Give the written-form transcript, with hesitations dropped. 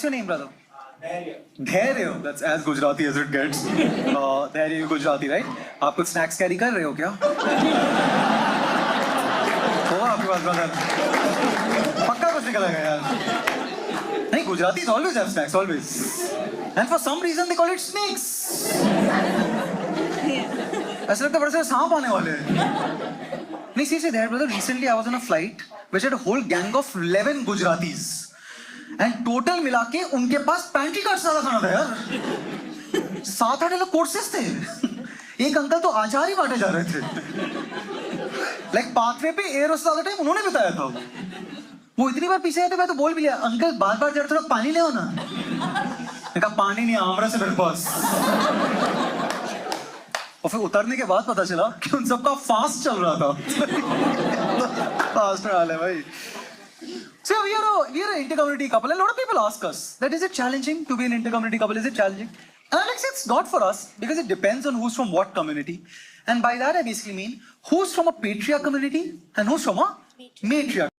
your name, brother? Dhairya. That's as Gujarati as it gets. Dhairya Gujarati, right? आप कुछ snacks carry कर रहे हो क्या? होगा आपके पास brother? पक्का कुछ निकल आएगा यार. नहीं, Gujaratis always have snacks, always. And for some reason they call it snakes. ऐसा लगता है बड़े सारे सांप आने वाले हैं. नहीं, seriously, there, brother. Recently, I was on a flight which had a whole gang of 11 Gujaratis. And total मिला के उनके पास पैंट्री कार्ड सारा खाना था यार. 7-8 लोग कोर्सेस थे. एक अंकल तो आचार ही बांटे जा रहे थे. Like पाथवे पे एयर होस्टेस वाला टाइम उन्होंने बताया था. वो इतनी बार पीछे आए थे, मैं तो बोल भी लिया, अंकल बार-बार जरा थोड़ा पानी ले आओ ना. मैं कहा पानी नहीं, आमरा से मेरे पास. और फिर उतरने के बाद पता चला कि उन सबका फास्ट चल रहा था. फास्ट वाला है भाई. So we are an intercommunity couple, and a lot of people ask us that is it challenging to be an intercommunity couple? Is it challenging? And Alex, it's not for us because it depends on who's from what community, and by that I basically mean who's from a patriarch community and who's from a matriarch.